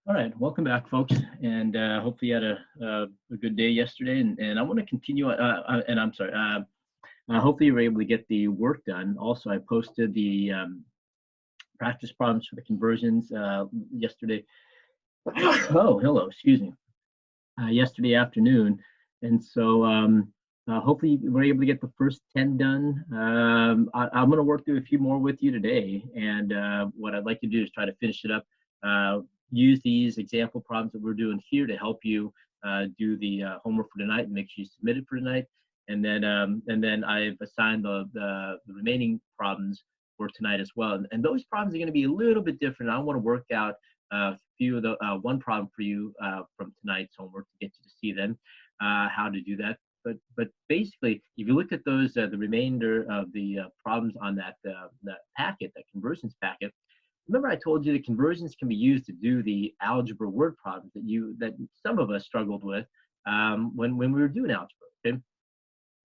All right, welcome back, folks, and hopefully you had a good day yesterday. And I want to continue. And I'm sorry. Hopefully you were able to get the work done. Also, I posted the practice problems for the conversions yesterday. Oh, hello. Excuse me. Yesterday afternoon, and so hopefully we're able to get the first 10 done. I'm going to work through a few more with you today, and what I'd like to do is try to finish it up. Uh, Use these example problems that we're doing here to help you do the homework for tonight and make sure you submit it for tonight. And then I've assigned the remaining problems for tonight as well. And those problems are going to be a little bit different. I want to work out a few of the one problem for you from tonight's homework to get you to see then how to do that. But basically, if you look at those the remainder of the problems on that packet, that conversions packet. Remember, I told you that conversions can be used to do the algebra word problems that some of us struggled with when we were doing algebra. Okay?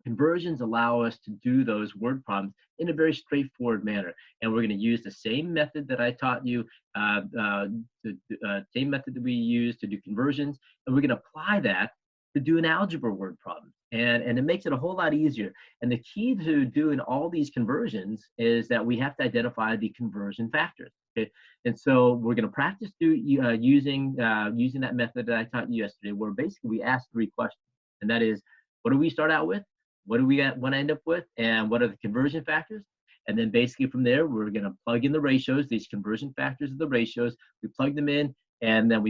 Conversions allow us to do those word problems in a very straightforward manner. And we're going to use the same method that I taught you, same method that we use to do conversions, and we're going to apply that to do an algebra word problem. And it makes it a whole lot easier. And the key to doing all these conversions is that we have to identify the conversion factors. Okay? And so we're going to practice using that method that I taught you yesterday, where basically we ask three questions. And that is, what do we start out with? What do we want to end up with? And what are the conversion factors? And then basically from there, we're going to plug in the ratios. These conversion factors are the ratios. We plug them in, and then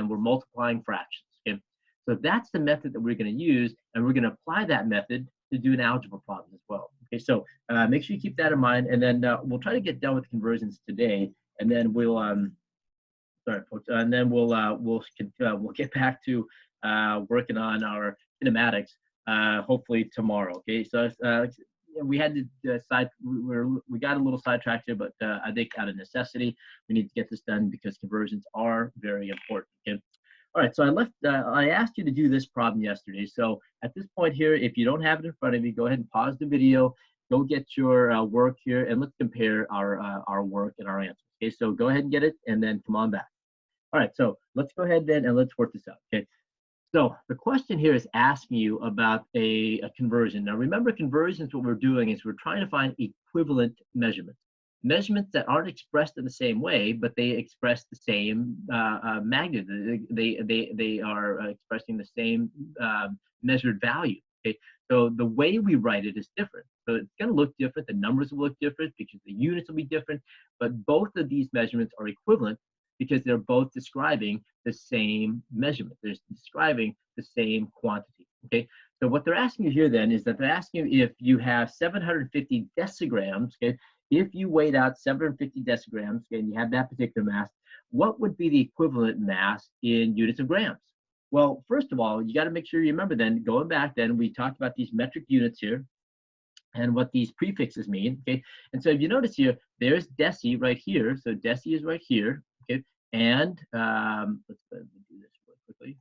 we're multiplying fractions. Okay? So that's the method that we're going to use, and we're going to apply that method to do an algebra problem as well. Okay, so make sure you keep that in mind, and then we'll try to get done with conversions today, and then we'll we'll get back to working on our kinematics hopefully tomorrow. Okay, so we had to we got a little sidetracked here, but I think out of necessity we need to get this done because conversions are very important. Okay. All right, so I asked you to do this problem yesterday. So at this point here, if you don't have it in front of you, go ahead and pause the video, go get your work here, and let's compare our work and our answers. Okay, so go ahead and get it, and then come on back. All right, so let's go ahead then and let's work this out. Okay, so the question here is asking you about a conversion. Now remember, conversions, what we're doing is we're trying to find equivalent measurements. Measurements that aren't expressed in the same way, but they express the same magnitude. They are expressing the same measured value. Okay, so the way we write it is different. So it's going to look different. The numbers will look different because the units will be different. But both of these measurements are equivalent because they're both describing the same measurement. They're describing the same quantity. Okay, so what they're asking you here then is that they're asking you if you have 750 decigrams. Okay. If you weighed out 750 decigrams, okay, and you have that particular mass, what would be the equivalent mass in units of grams? Well, first of all, you got to make sure you remember then, going back then, we talked about these metric units here and what these prefixes mean, okay? And so if you notice here, there's deci right here. So deci is right here, okay? And let's do this real quickly,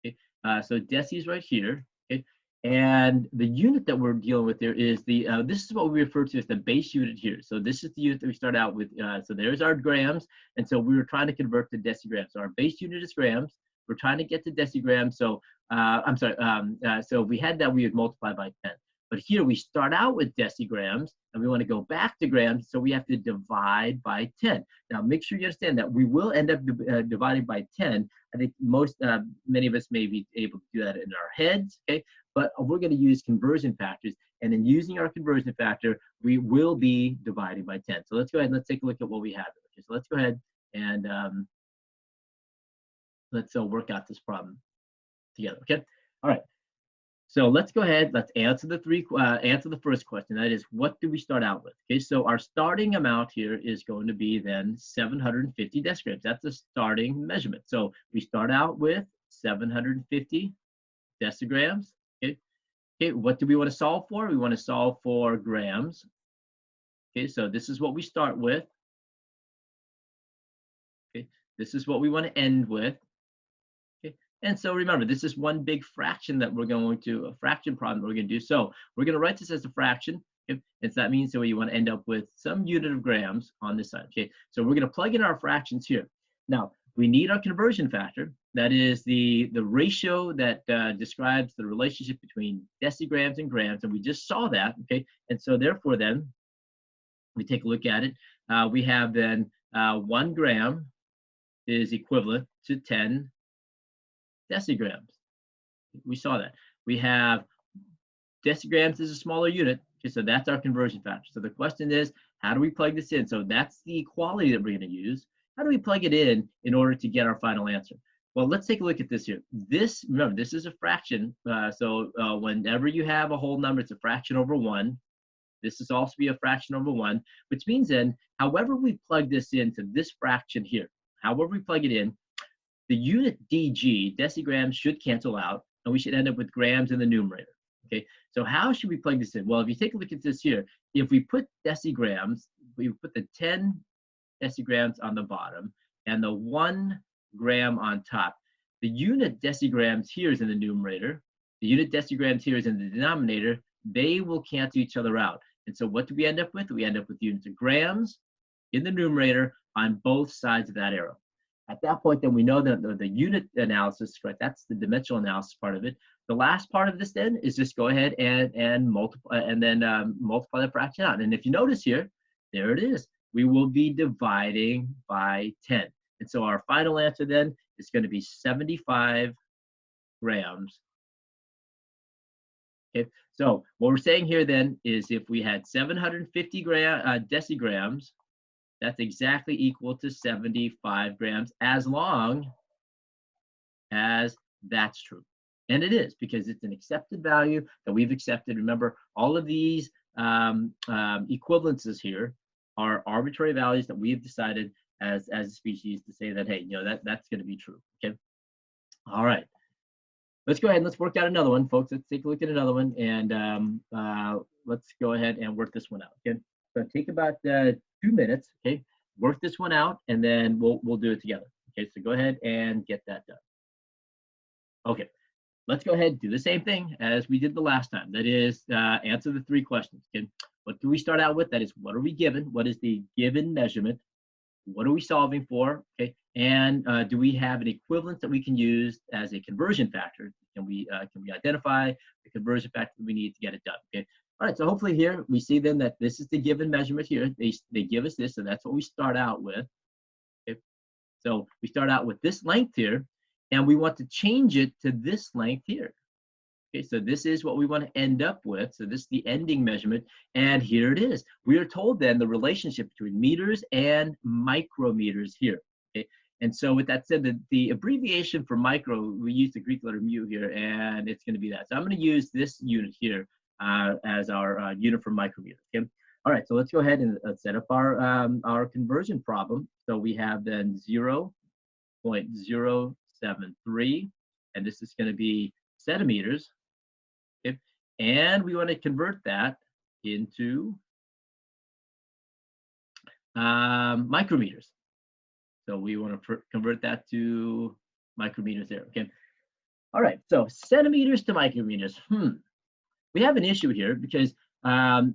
okay? So deci is right here, okay? And the unit that we're dealing with here is this is what we refer to as the base unit here. So this is the unit that we start out with. So there's our grams. And so we were trying to convert to decigrams. So our base unit is grams. We're trying to get to decigrams. So I'm sorry. So if we had that, we would multiply by 10. But here we start out with decigrams and we want to go back to grams. So we have to divide by 10. Now make sure you understand that we will end up dividing by 10. I think many of us may be able to do that in our heads, okay? But we're going to use conversion factors, and in using our conversion factor, we will be dividing by 10. So let's go ahead and let's take a look at what we have. Okay, so let's go ahead and let's work out this problem together. Okay, all right. So let's go ahead. Let's answer the first question. That is, what do we start out with? Okay, so our starting amount here is going to be then 750 decigrams. That's the starting measurement. So we start out with 750 decigrams. Okay, what do we want to solve for? We want to solve for grams. Okay, so this is what we start with. Okay, this is what we want to end with. Okay, and so remember, this is one big fraction that we're going to, a fraction problem that we're going to do. So we're going to write this as a fraction. Okay, and so that means that you want to end up with some unit of grams on this side. Okay, so we're going to plug in our fractions here. Now, we need our conversion factor. That is the ratio that describes the relationship between decigrams and grams, and we just saw that, okay? And so therefore then, we take a look at it. We have then 1 gram is equivalent to 10 decigrams. We saw that. We have decigrams is a smaller unit, okay, so that's our conversion factor. So the question is, how do we plug this in? So that's the equality that we're going to use. How do we plug it in order to get our final answer? Well, let's take a look at this here. This, remember, this is a fraction. Whenever you have a whole number, it's a fraction over 1. This is also be a fraction over 1, which means then, however we plug this into this fraction here, however we plug it in, the unit DG, decigrams, should cancel out, and we should end up with grams in the numerator. Okay, so how should we plug this in? Well, if you take a look at this here, if we put decigrams, we put the 10 decigrams on the bottom and the 1 gram on top. The unit decigrams here is in the numerator. The unit decigrams here is in the denominator. They will cancel each other out. And so what do we end up with? We end up with units of grams in the numerator on both sides of that arrow. At that point, then we know that the unit analysis, right? That's the dimensional analysis part of it. The last part of this then is just go ahead and multiply, and then multiply the fraction out. And if you notice here, there it is. We will be dividing by 10. And so our final answer then is going to be 75 grams. Okay, so what we're saying here then is if we had 750 decigrams, that's exactly equal to 75 grams, as long as that's true. And it is, because it's an accepted value that we've accepted. Remember, all of these equivalences here are arbitrary values that we've decided as a species to say that, hey, you know, that's going to be true. Okay. All right. Let's go ahead and let's work out another one, folks. Let's take a look at another one, and let's go ahead and work this one out. Okay. So take about 2 minutes. Okay. Work this one out, and then we'll do it together. Okay. So go ahead and get that done. Okay. Let's go ahead and do the same thing as we did the last time. That is, answer the 3 questions. Okay. What do we start out with? That is, what are we given? What is the given measurement? What are we solving for? Okay. And do we have an equivalence that we can use as a conversion factor? Can we identify the conversion factor that we need to get it done? Okay. All right. So hopefully here we see then that this is the given measurement here. They give us this, so that's what we start out with. Okay. So we start out with this length here, and we want to change it to this length here. Okay, so this is what we want to end up with. So this is the ending measurement, and here it is. We are told then the relationship between meters and micrometers here. Okay, and so with that said, the abbreviation for micro, we use the Greek letter mu here, and it's going to be that. So I'm going to use this unit here as our unit for micrometer. Okay, all right. So let's go ahead and set up our conversion problem. So we have then 0.073, and this is going to be centimeters. Okay. And we want to convert that into micrometers. So we want to convert that to micrometers there. Okay. All right. So centimeters to micrometers. We have an issue here because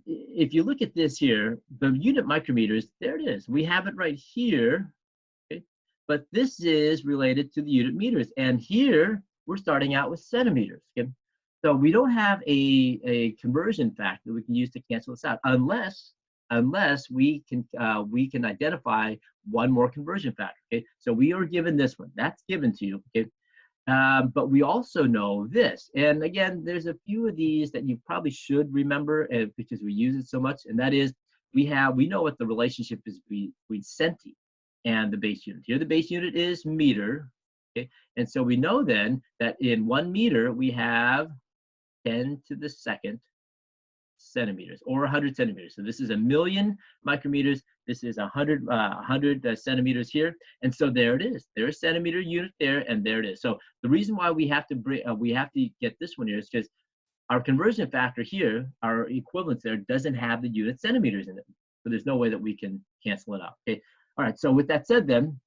if you look at this here, the unit micrometers, there it is. We have it right here. Okay. But this is related to the unit meters. And here we're starting out with centimeters. Okay. So we don't have a conversion factor we can use to cancel this out unless we can identify one more conversion factor. Okay, so we are given this one. That's given to you. Okay, but we also know this. And again, there's a few of these that you probably should remember because we use it so much. And that is we know what the relationship is between centi and the base unit. Here the base unit is meter. Okay, and so we know then that in 1 meter we have 10 to the second centimeters, or 100 centimeters. So this is 1,000,000 micrometers. This is 100 centimeters here, and so there it is. There's a centimeter unit there, and there it is. So the reason why we have to get this one here is because our conversion factor here, our equivalence there, doesn't have the unit centimeters in it. So there's no way that we can cancel it out. Okay. All right. So with that said, then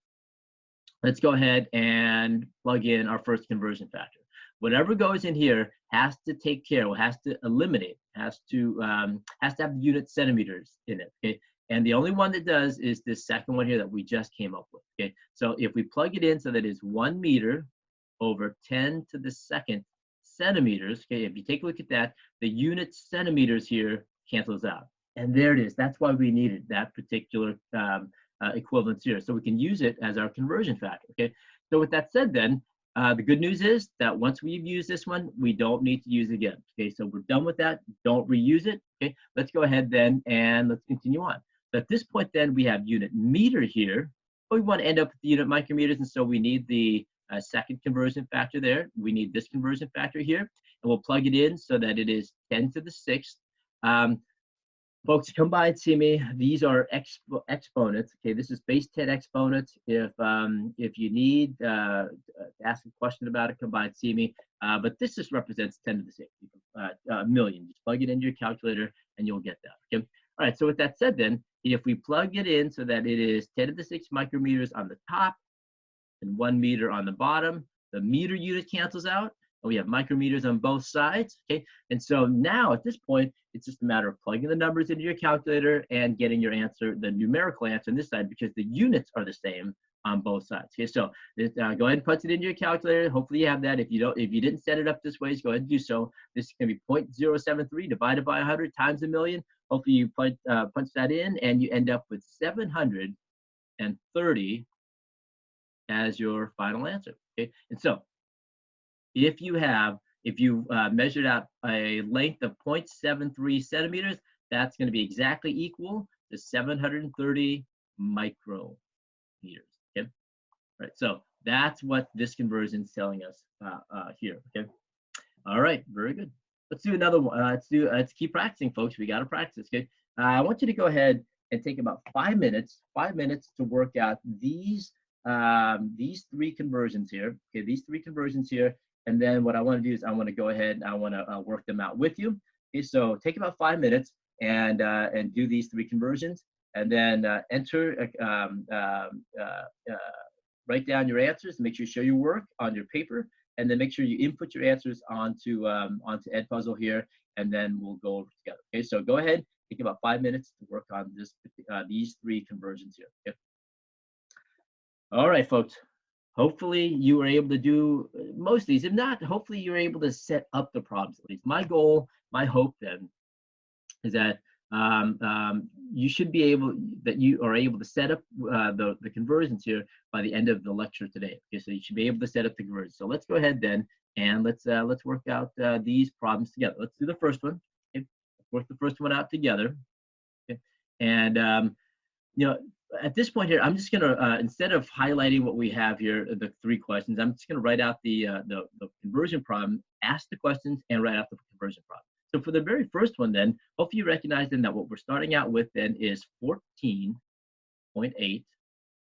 let's go ahead and plug in our first conversion factor. Whatever goes in here has to take care, has to eliminate, has to have the unit centimeters in it. Okay, And the only one that does is this second one here that we just came up with, okay? So if we plug it in so that it's 1 meter over 10 to the second centimeters, okay, if you take a look at that, the unit centimeters here cancels out. And there it is. That's why we needed that particular equivalence here. So we can use it as our conversion factor, okay? So with that said then, the good news is that once we've used this one, we don't need to use it again, okay? So we're done with that. Don't reuse it, okay? Let's go ahead then and let's continue on. So at this point then, we have unit meter here, but we want to end up with the unit micrometers, and so we need the second conversion factor there. We need this conversion factor here, and we'll plug it in so that it is 10 to the 6th. Folks, come by and see me. These are exponents. Okay, this is base 10 exponents. If you need to ask a question about it, come by and see me. But this just represents 10 to the 6th, million. Just plug it into your calculator and you'll get that. Okay. All right. So with that said, then if we plug it in so that it is 10 to the 6 micrometers on the top and 1 meter on the bottom, the meter unit cancels out. We have micrometers on both sides, okay? And so now at this point, it's just a matter of plugging the numbers into your calculator and getting your answer, the numerical answer on this side, because the units are the same on both sides. Okay, so go ahead and punch it into your calculator. Hopefully you have that. If you didn't set it up this way, go ahead and do so. This is going to be 0.073 divided by 100 times a million. Hopefully you punch that in and you end up with 730 as your final answer. Okay, and so if you measured out a length of 0.73 centimeters, that's going to be exactly equal to 730 micrometers. Okay, right. So that's what this conversion is telling us here. Okay. All right. Very good. Let's do another one. Let's keep practicing, folks. We got to practice. Okay. I want you to go ahead and take about 5 minutes. 5 minutes to work out these 3 conversions here. Okay. These 3 conversions here. And then what I want to do is I want to go ahead and I want to work them out with you. Okay, so take about 5 minutes and do these 3 conversions, and then write down your answers. Make sure you show your work on your paper, and then make sure you input your answers onto Edpuzzle here, and then we'll go over together. Okay, so go ahead, take about 5 minutes to work on these 3 conversions here. Okay. All right, folks. Hopefully you were able to do most of these. If not, hopefully you're able to set up the problems at least. My goal, my hope then, is that you are able to set up the conversions here by the end of the lecture today. Okay, so you should be able to set up the conversions. So let's go ahead then and let's work out these problems together. Let's do the first one. Okay, let's work the first one out together. Okay, and at this point here, I'm just going to, instead of highlighting what we have here, the 3 questions, I'm just going to write out the conversion problem, ask the questions, and write out the conversion problem. So for the very first one then, hopefully you recognize then that what we're starting out with then is 14.8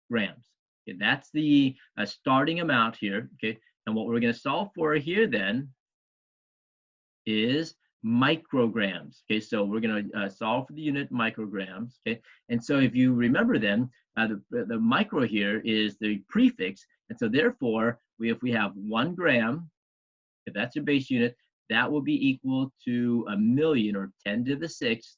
grams. Okay, that's the starting amount here, okay? And what we're going to solve for here then is micrograms. Okay, so we're going to solve for the unit micrograms. Okay, and so if you remember then, the micro here is the prefix, and so therefore if we have 1 gram, if that's your base unit, that will be equal to 1,000,000 or 10 to the 6th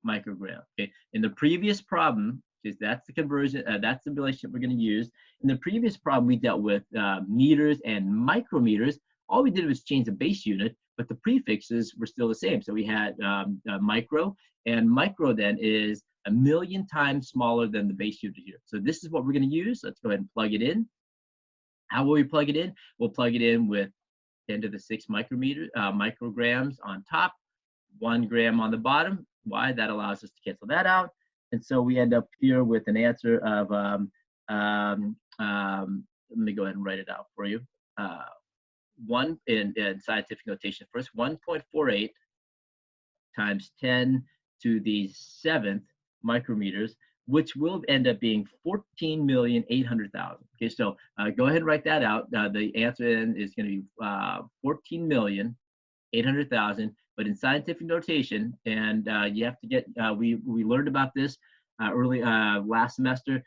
microgram. Okay, in the previous problem, because that's the conversion, that's the relationship we're going to use. In the previous problem, we dealt with meters and micrometers. All we did was change the base unit, but the prefixes were still the same. So we had micro, and micro then is 1,000,000 times smaller than the base unit here. So this is what we're going to use. Let's go ahead and plug it in. How will we plug it in? We'll plug it in with 10 to the 6 micrograms on top, 1 gram on the bottom. Why? That allows us to cancel that out. And so we end up here with an answer of, let me go ahead and write it out for you. 1 in scientific notation first, 1.48 times 10 to the 7th micrometers, which will end up being 14,800,000. Okay, so go ahead and write that out. The answer then is going to be 14,800,000, but in scientific notation, and you have to get, we learned about this early last semester.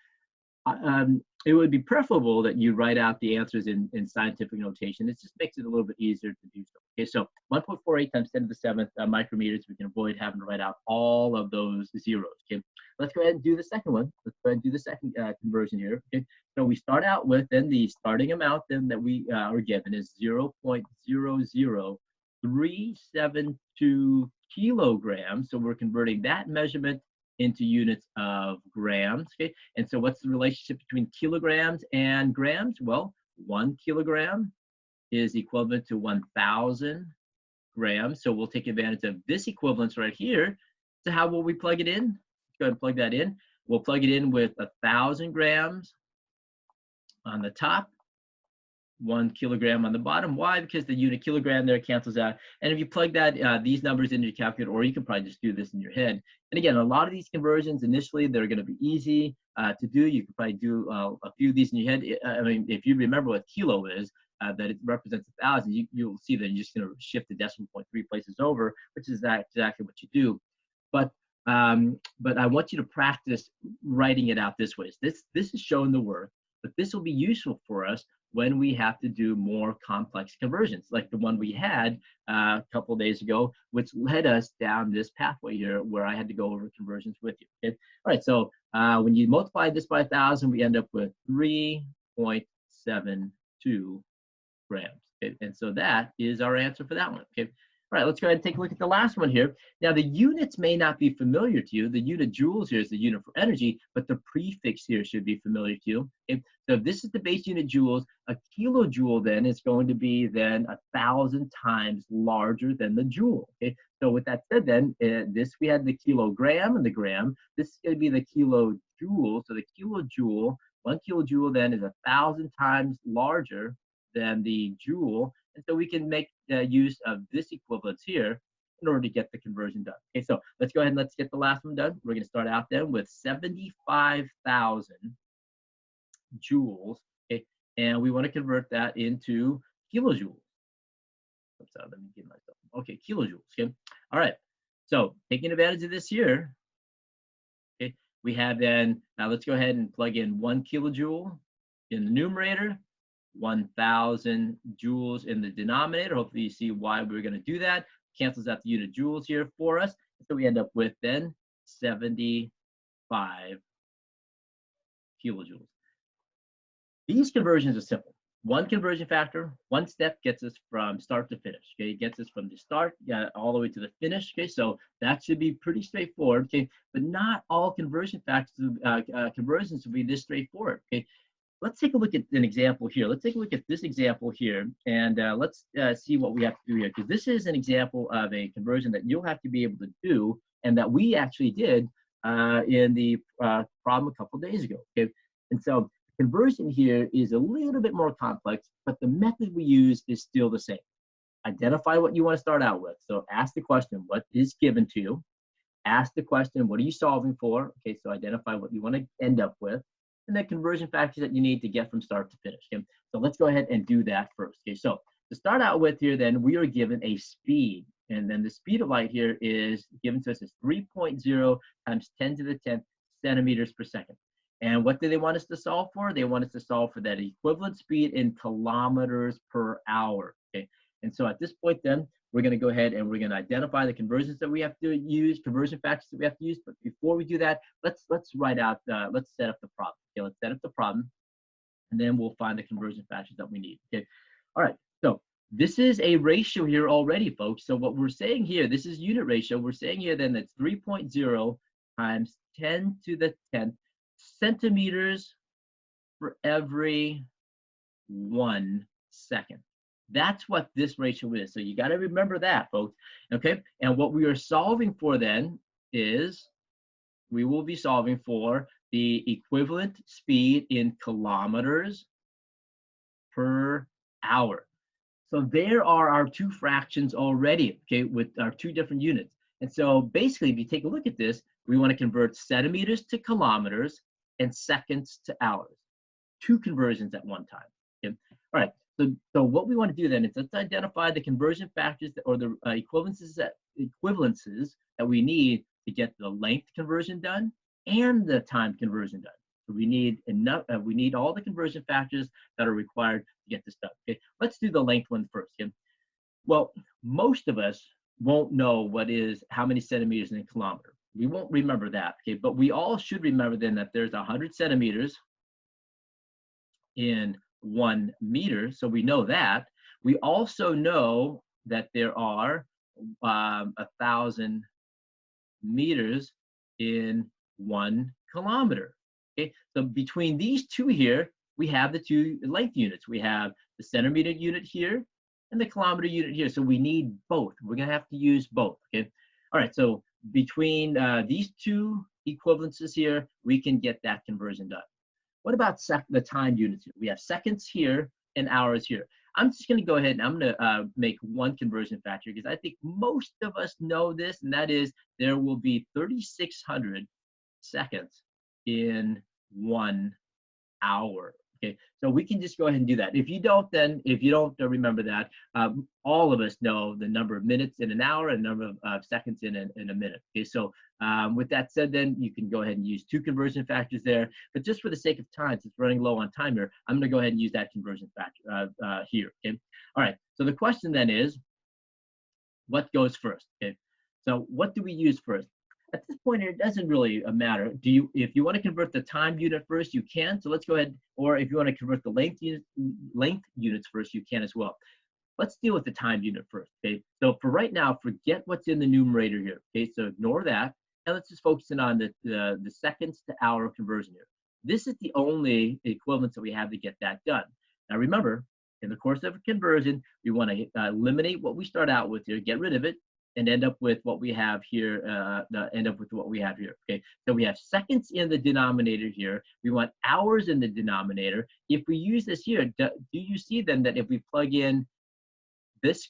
it would be preferable that you write out the answers in scientific notation. It just makes it a little bit easier to do so. Okay, so 1.48 times 10 to the 7th micrometers, we can avoid having to write out all of those zeros. Okay, let's go ahead and do the second one. Let's go ahead and do the second conversion here. Okay, so we start out with then the starting amount then that we are given is 0.00372 kilograms. So we're converting that measurement into units of grams. Okay, and so what's the relationship between kilograms and grams? Well, 1 kilogram is equivalent to 1,000 grams. So we'll take advantage of this equivalence right here. So how will we plug it in? Let's go ahead and plug that in. We'll plug it in with 1,000 grams on the top, 1 kilogram on the bottom. Why? Because the unit kilogram there cancels out. And if you plug that these numbers into your calculator, or you can probably just do this in your head. And again, a lot of these conversions initially, they're going to be easy to do. You can probably do a few of these in your head. I mean, if you remember what kilo is, that it represents 1,000, you'll see that you're just going to shift the decimal point 3 places over, which is exactly what you do. But I want you to practice writing it out this way. This is showing the work, but this will be useful for us when we have to do more complex conversions, like the one we had a couple of days ago, which led us down this pathway here where I had to go over conversions with you. Okay? All right, so when you multiply this by 1,000, we end up with 3.72 grams. Okay? And so that is our answer for that one. Okay. All right, let's go ahead and take a look at the last one here. Now, the units may not be familiar to you. The unit joules here is the unit for energy, but the prefix here should be familiar to you. Okay? So if this is the base unit joules, a kilojoule then is going to be then 1,000 times larger than the joule. Okay? So with that said then, this we had the kilogram and the gram. This is going to be the kilojoule. So the kilojoule, 1 kilojoule then is 1,000 times larger than the joule. And so we can make use of this equivalence here in order to get the conversion done. Okay, so let's go ahead and let's get the last one done. We're going to start out then with 75,000 joules. Okay, and we want to convert that into kilojoules. Oops, let me get myself. Okay, kilojoules. Okay, all right. So taking advantage of this here, okay, we have then, now let's go ahead and plug in 1 kilojoule in the numerator, 1,000 joules in the denominator. Hopefully you see why we're going to do that. Cancels out the unit joules here for us. So we end up with then 75 kilojoules. These conversions are simple. One conversion factor, one step gets us from start to finish. Okay, it gets us from the start all the way to the finish. Okay, so that should be pretty straightforward. Okay, but not all conversion factors, conversions will be this straightforward. Okay. Let's take a look at an example here. Let's take a look at this example here, and let's see what we have to do here, because this is an example of a conversion that you'll have to be able to do, and that we actually did in the problem a couple days ago. Okay, and so conversion here is a little bit more complex, but the method we use is still the same. Identify what you want to start out with. So ask the question, what is given to you? Ask the question, what are you solving for? Okay, so identify what you want to end up with, and the conversion factors that you need to get from start to finish. Okay? So let's go ahead and do that first. Okay, so to start out with here, then we are given a speed, and then the speed of light here is given to us as 3.0 times 10 to the 10th centimeters per second. And what do they want us to solve for? They want us to solve for that equivalent speed in kilometers per hour. Okay, and so at this point, then we're going to go ahead and we're going to identify the conversions that we have to use, conversion factors that we have to use. But before we do that, let's write out, let's set up the problem. Okay, let's set up the problem, and then we'll find the conversion factors that we need. Okay, all right. So this is a ratio here already, folks. So what we're saying here, this is unit ratio. We're saying here then that's 3.0 times 10 to the 10th centimeters for every 1 second. That's what this ratio is. So you got to remember that, folks. Okay. And what we are solving for then is we will be solving for the equivalent speed in kilometers per hour. So there are our two fractions already, okay, with our two different units. And so basically, if you take a look at this, we want to convert centimeters to kilometers and seconds to hours. Two conversions at one time. Okay? All right. So what we want to do then is let's identify the conversion factors or the equivalences that we need to get the length conversion done and the time conversion done. So we need enough. We need all the conversion factors that are required to get this done. Okay, let's do the length one first. Okay? Well, most of us won't know what is how many centimeters in a kilometer. We won't remember that. Okay, but we all should remember then that there's 100 centimeters in 1 meter. So we know that. We also know that there are 1,000 meters in 1 kilometer. Okay, so between these two here, we have the two length units. We have the centimeter unit here and the kilometer unit here. So we need both. We're going to have to use both. Okay. All right. So between these two equivalences here, we can get that conversion done. What about the time units here? We have seconds here and hours here. I'm just going to go ahead and I'm going to make one conversion factor because I think most of us know this, and that is there will be 3,600 seconds in 1 hour. Okay, so we can just go ahead and do that. If you don't, then if you don't remember that, all of us know the number of minutes in an hour and number of seconds in a minute. Okay, so with that said, then you can go ahead and use two conversion factors there. But just for the sake of time, since we're running low on time here, I'm going to go ahead and use that conversion factor here. Okay, all right. So the question then is, what goes first? Okay, so what do we use first? At this point, it doesn't really matter. If you want to convert the time unit first, you can. So let's go ahead, or if you want to convert the length units first, you can as well. Let's deal with the time unit first. Okay. So for right now, forget what's in the numerator here. Okay. So ignore that, and let's just focus in on the seconds to hour conversion here. This is the only equivalence that we have to get that done. Now remember, in the course of a conversion, we want to eliminate what we start out with here, get rid of it, and end up with what we have here. Okay, so we have seconds in the denominator here. We want hours in the denominator. If we use this here, do you see then that if we plug in this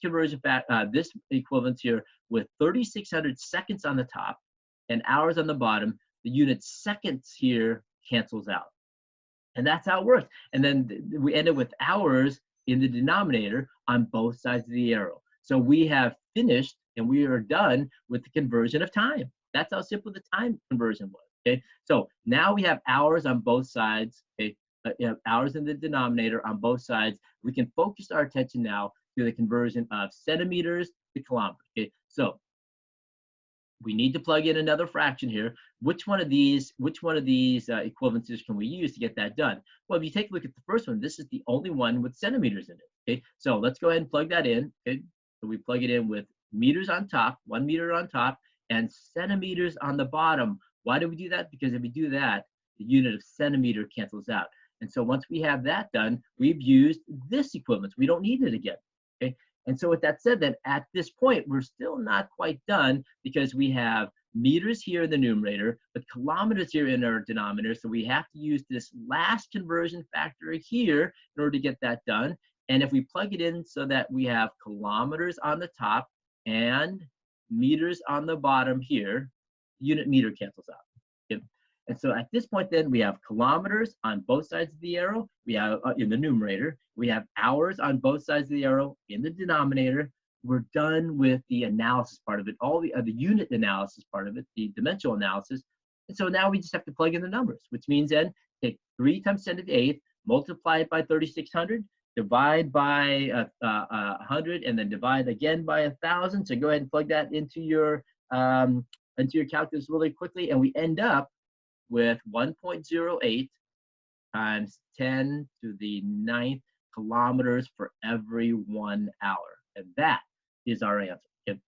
this equivalence here with 3,600 seconds on the top and hours on the bottom, the unit seconds here cancels out. And that's how it works. And then we end up with hours in the denominator on both sides of the arrow. So we have finished and we are done with the conversion of time. That's how simple the time conversion was. Okay, so now we have hours on both sides. Okay, hours in the denominator on both sides. We can focus our attention now to the conversion of centimeters to kilometers. Okay, so we need to plug in another fraction here. Which one of these equivalences can we use to get that done? Well, if you take a look at the first one, this is the only one with centimeters in it. Okay, so let's go ahead and plug that in. Okay, so we plug it in with meters on top, 1 meter on top, and centimeters on the bottom. Why do we do that? Because if we do that, the unit of centimeter cancels out. And so once we have that done, we've used this equivalence. We don't need it again. Okay. And so with that said, then at this point, we're still not quite done because we have meters here in the numerator, but kilometers here in our denominator. So we have to use this last conversion factor here in order to get that done. And if we plug it in so that we have kilometers on the top and meters on the bottom here, unit meter cancels out. Okay. And so at this point, then we have kilometers on both sides of the arrow. We have in the numerator. We have hours on both sides of the arrow in the denominator. We're done with the analysis part of it, all the unit analysis part of it, the dimensional analysis. And so now we just have to plug in the numbers, which means then take 3 times 10 to the 8th, multiply it by 3,600, divide by 100, and then divide again by 1,000. So go ahead and plug that into your calculus really quickly, and we end up with 1.08 times 10 to the 9th kilometers for every 1 hour. And that is our answer. Okay?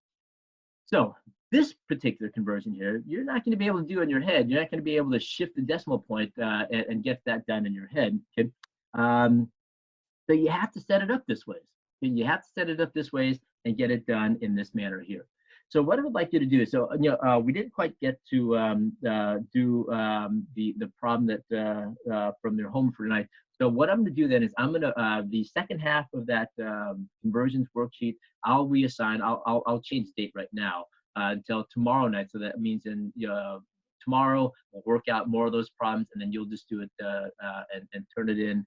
So this particular conversion here, you're not going to be able to do in your head. You're not going to be able to shift the decimal point and get that done in your head. Okay? So you have to set it up this way. And you have to set it up this way and get it done in this manner here. So what I would like you to do is, so we didn't quite get to do the problem that from their home for tonight. So what I'm going to do then is I'm going to the second half of that conversions worksheet, I'll reassign. I'll change the date right now until tomorrow night. So that means in tomorrow we'll work out more of those problems, and then you'll just do it and turn it in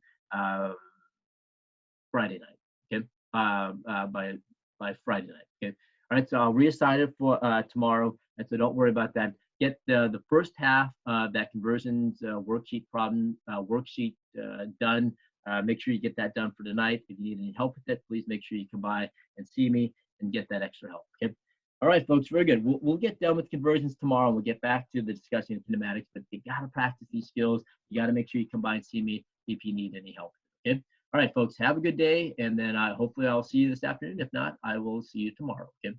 Friday night. Okay, by Friday night. Okay. All right, so I'll reassign it for tomorrow, and so don't worry about that. get the first half of that conversions worksheet done. Make sure you get that done for tonight. If you need any help with it, please make sure you come by and see me and get that extra help. Okay. All right, folks, very good. We'll get done with conversions tomorrow. And we'll get back to the discussion of kinematics, but you got to practice these skills. You got to make sure you come by and see me if you need any help. Okay. All right, folks, have a good day. And then hopefully I'll see you this afternoon. If not, I will see you tomorrow. Okay.